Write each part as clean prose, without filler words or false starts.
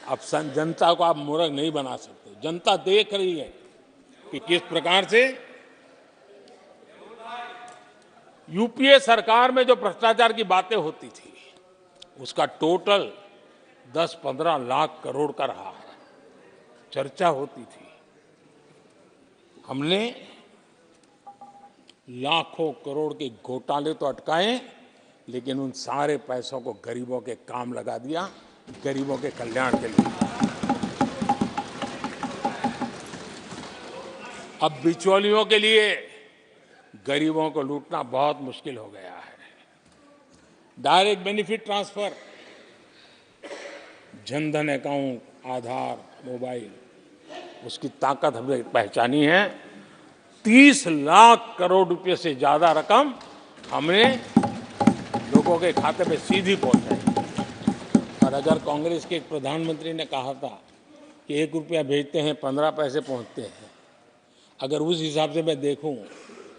अब जनता को आप मूर्ख नहीं बना सकते। जनता देख रही है कि किस प्रकार से यूपीए सरकार में जो भ्रष्टाचार की बातें होती थी उसका टोटल 10-15 लाख करोड़ का रहा है। चर्चा होती थी। हमने लाखों करोड़ के घोटाले तो अटकाए, लेकिन उन सारे पैसों को गरीबों के काम लगा दिया, गरीबों के कल्याण के लिए। अब बिचौलियों के लिए गरीबों को लूटना बहुत मुश्किल हो गया है। Direct benefit transfer, Jan Dhan account, Aadhaar, mobile, उसकी ताकत हमने पहचानी है। 30 लाख करोड़ रुपए से ज्यादा रकम हमने लोगों के खाते में सीधी पहुंचाई। और अगर कांग्रेस के एक प्रधानमंत्री ने कहा था कि 1 रुपया भेजते हैं 15 पैसे पहुंचते हैं, अगर उस हिसाब से मैं देखूं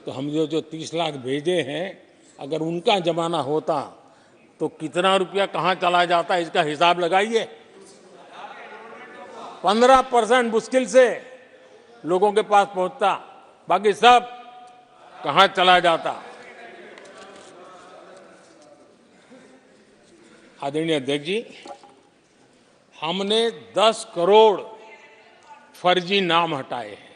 तो हम जो 30 लाख भेजे हैं, अगर उनका जमाना होता तो कितना रुपया कहां चला जाता, इसका हिसाब लगाइए। 15% मुश्किल से लोगों के पास पहुंचता, बाकी सब कहां चला जाता। आदरणीय अध्यक्ष जी, हमने 10 करोड़ फर्जी नाम हटाए हैं।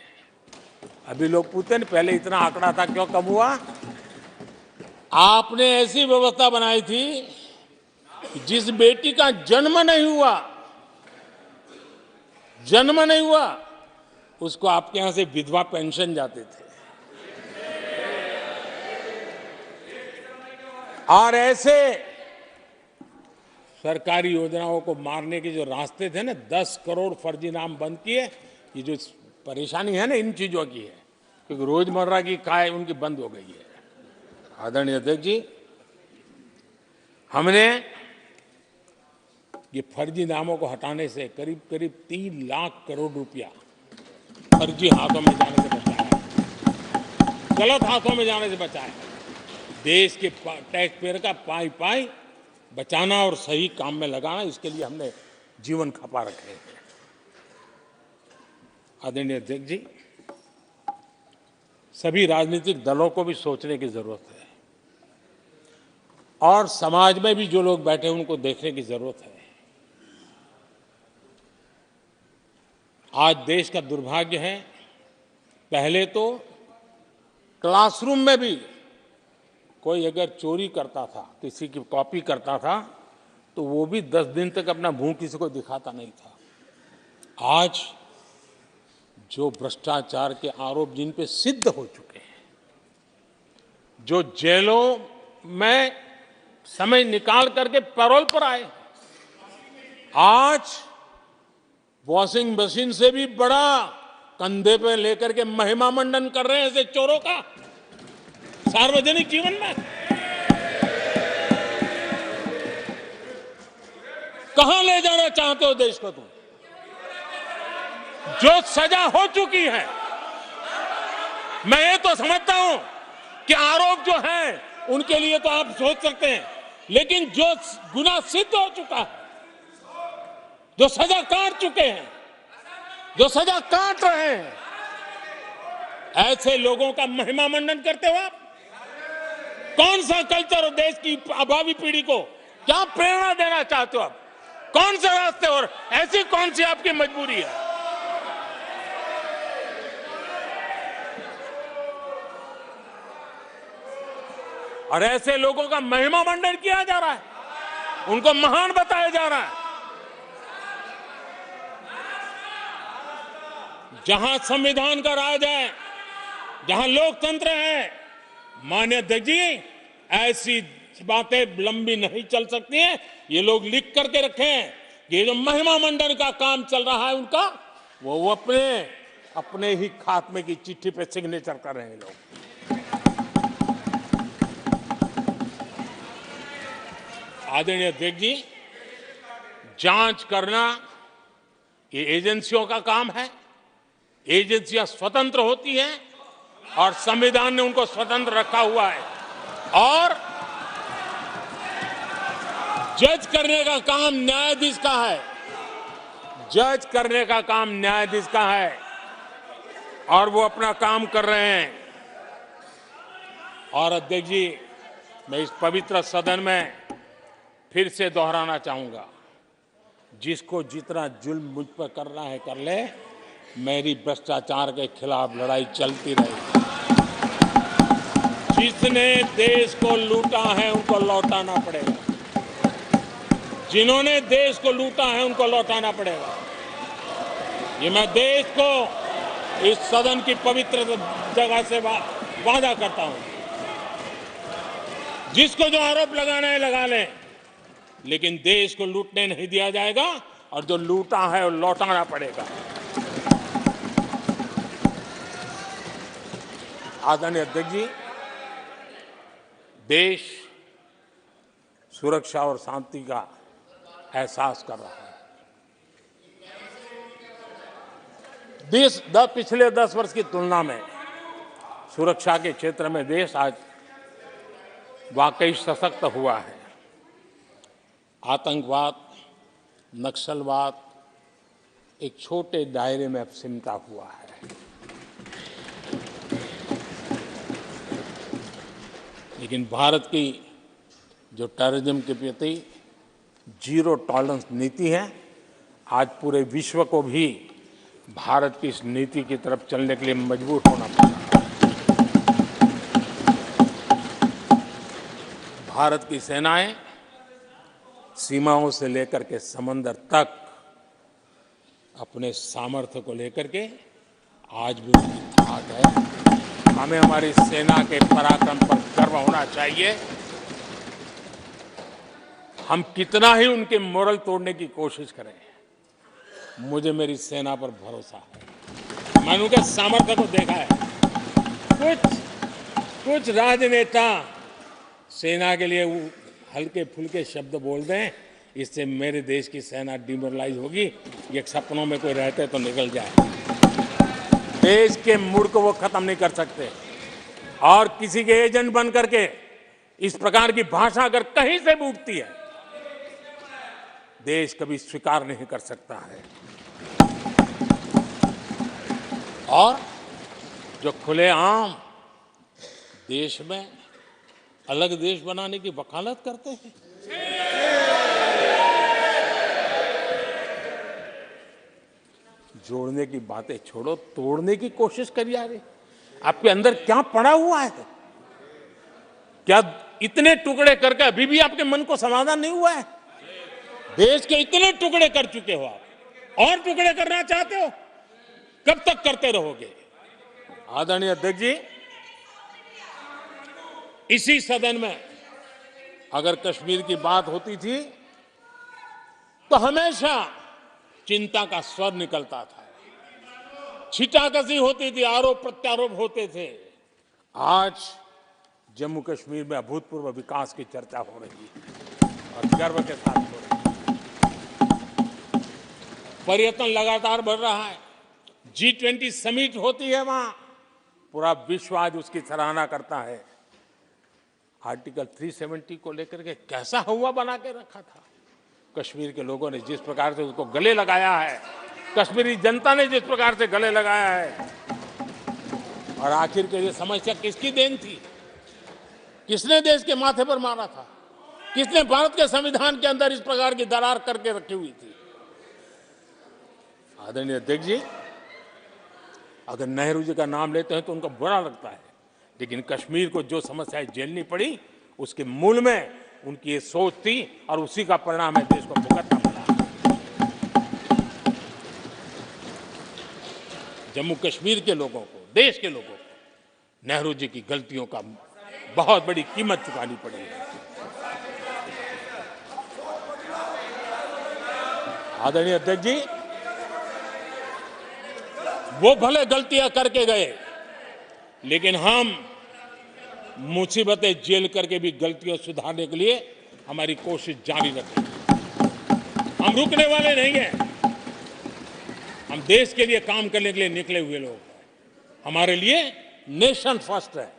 अभी लोग पूछते हैं पहले इतना आंकड़ा था, क्यों कम हुआ? आपने ऐसी व्यवस्था बनाई थी कि जिस बेटी का जन्म नहीं हुआ उसको आपके यहां से विधवा पेंशन जाते थे। और ऐसे सरकारी योजनाओं को मारने के जो रास्ते थे ना, 10 करोड़ फर्जी नाम बंद किए। ये जो परेशानी है ना इन चीजों की है, क्योंकि रोजमर्रा की काय उनकी बंद हो गई है। आदरणीय अध्यक्ष जी, हमने ये फर्जी नामों को हटाने से करीब करीब 3 लाख करोड़ रुपया फर्जी हाथों में जाने से बचाया, गलत हाथों में जाने से बचाया। देश के टैक्स पेयर का पाई पाई बचाना और सही काम में लगाना, इसके लिए हमने जीवन खपा रखे हैं। आदरणीय अध्यक्ष जी, सभी राजनीतिक दलों को भी सोचने की जरूरत है और समाज में भी जो लोग बैठे हैं उनको देखने की जरूरत है। आज देश का दुर्भाग्य है, पहले तो क्लासरूम में भी कोई अगर चोरी करता था, किसी की कॉपी करता था, तो वो भी 10 दिन तक अपना मुंह किसी को दिखाता नहीं था। आज जो भ्रष्टाचार के आरोप जिन पे सिद्ध हो चुके हैं, जो जेलों में समय निकाल करके पैरोल पर आए, आज वॉशिंग मशीन से भी बड़ा कंधे पे लेकर के महिमा मंडन कर रहे हैं ऐसे चोरों का सार्वजनिक जीवन में। कहां ले जाना चाहते हो देश को तुम? जो सजा हो चुकी है, मैं ये तो समझता हूं कि आरोप जो है उनके लिए तो आप सोच सकते हैं, लेकिन जो गुनाह सिद्ध हो चुका है, जो सजा काट चुके हैं, जो सजा काट रहे हैं, ऐसे लोगों का महिमा मंडन करते हो आप? कौन सा कल्चर और देश की अभावी पीढ़ी को क्या प्रेरणा देना चाहते हो आप? कौन से रास्ते और ऐसी कौन सी आपकी मजबूरी है? और ऐसे लोगों का महिमा मंडन किया जा रहा है, उनको महान बताया जा रहा है। जहां संविधान का राज है, जहां लोकतंत्र है, माननीय अध्यक्ष जी, ऐसी बातें लंबी नहीं चल सकती हैं। ये लोग लिख करके रखें, ये जो महिमा मंडन का काम चल रहा है उनका, वो अपने ही खात्मे की चिट्ठी पे सिग्नेचर कर रहे हैं लोग। आदरणीय अध्यक्ष जी, जांच करना ये एजेंसियों का काम है। एजेंसियां स्वतंत्र होती हैं और संविधान ने उनको स्वतंत्र रखा हुआ है, और जज करने का काम न्यायाधीश का है। जज करने का काम न्यायाधीश का है और वो अपना काम कर रहे हैं। और अध्यक्ष जी, मैं इस पवित्र सदन में फिर से दोहराना चाहूंगा, जिसको जितना जुल्म मुझ पर करना है कर ले, मेरी भ्रष्टाचार के खिलाफ लड़ाई चलती रहेगी। जिसने देश को लूटा है उनको लौटाना पड़ेगा, जिन्होंने देश को लूटा है उनको लौटाना पड़ेगा। ये मैं देश को इस सदन की पवित्र जगह से वादा करता हूं। जिसको जो आरोप लगाना है लगा लें, लेकिन देश को लूटने नहीं दिया जाएगा और जो लूटा है वो लौटाना पड़ेगा। आदरणीय अध्यक्ष जी, देश सुरक्षा और शांति का एहसास कर रहा है। पिछले 10 वर्ष की तुलना में सुरक्षा के क्षेत्र में देश आज वाकई सशक्त हुआ है। आतंकवाद, नक्सलवाद एक छोटे दायरे में अब सिमटा हुआ है। लेकिन भारत की जो टेररिज्म के प्रति जीरो टॉलरेंस नीति है, आज पूरे विश्व को भी भारत की इस नीति की तरफ चलने के लिए मजबूर होना पड़ा। भारत की सेनाएं सीमाओं से लेकर के समंदर तक अपने सामर्थ्य को लेकर के आज भी उसकी धाक है। हमें हमारी सेना के पराक्रम पर गर्व होना चाहिए। हम कितना ही उनके मोरल तोड़ने की कोशिश करें, मुझे मेरी सेना पर भरोसा है। मैंने उनके सामर्थ्य को देखा है। कुछ राजनेता सेना के लिए हल्के फुल्के शब्द बोल दें, इससे मेरे देश की सेना डिमोरलाइज होगी। ये सपनों में कोई रहते तो निकल जाए। देश के मूड को वो खत्म नहीं कर सकते। और किसी के एजेंट बन करके इस प्रकार की भाषा अगर कहीं से भी उठती है, देश कभी स्वीकार नहीं कर सकता है। और जो खुलेआम देश में अलग देश बनाने की वकालत करते हैं, जोड़ने की बातें छोड़ो, तोड़ने की कोशिश करिए। यार, आपके अंदर क्या पड़ा हुआ है? क्या इतने टुकड़े करके अभी भी आपके मन को समाधान नहीं हुआ है? देश के इतने टुकड़े कर चुके हो आप, और टुकड़े करना चाहते हो? कब तक करते रहोगे? आदरणीय अध्यक्ष जी, इसी सदन में अगर कश्मीर की बात होती थी तो हमेशा चिंता का स्वर निकलता था, छिटाकशी होती थी, आरोप प्रत्यारोप होते थे। आज जम्मू कश्मीर में अभूतपूर्व विकास की चर्चा हो रही है और गर्व के साथ हो रही है। पर्यटन लगातार बढ़ रहा है। G20 समिट होती है वहां, पूरा विश्व आज उसकी सराहना करता है। आर्टिकल 370 को लेकर के कैसा हुआ बना के रखा था। कश्मीर के लोगों ने जिस प्रकार से उसको गले लगाया है, कश्मीरी जनता ने जिस प्रकार से गले लगाया है, और आखिर के ये समस्या किसकी देन थी? किसने देश के माथे पर मारा था? किसने भारत के संविधान के अंदर इस प्रकार की दरार करके रखी हुई थी? आदरणीय अध्यक्ष जी, अगर नेहरू जी का नाम लेते हैं तो उनको बुरा लगता है, लेकिन कश्मीर को जो समस्याएं झेलनी पड़ी उसके मूल में उनकी ये सोच थी और उसी का परिणाम है देश को भुगतना पड़ा। जम्मू कश्मीर के लोगों को, देश के लोगों को नेहरू जी की गलतियों का बहुत बड़ी कीमत चुकानी पड़ी है। आदरणीय अध्यक्ष जी, वो भले गलतियां करके गए, लेकिन हम मुसीबतें झेल करके भी गलतियों सुधारने के लिए हमारी कोशिश जारी रखेंगे। हम रुकने वाले नहीं हैं। हम देश के लिए काम करने के लिए निकले हुए लोग हैं। हमारे लिए नेशन फर्स्ट है।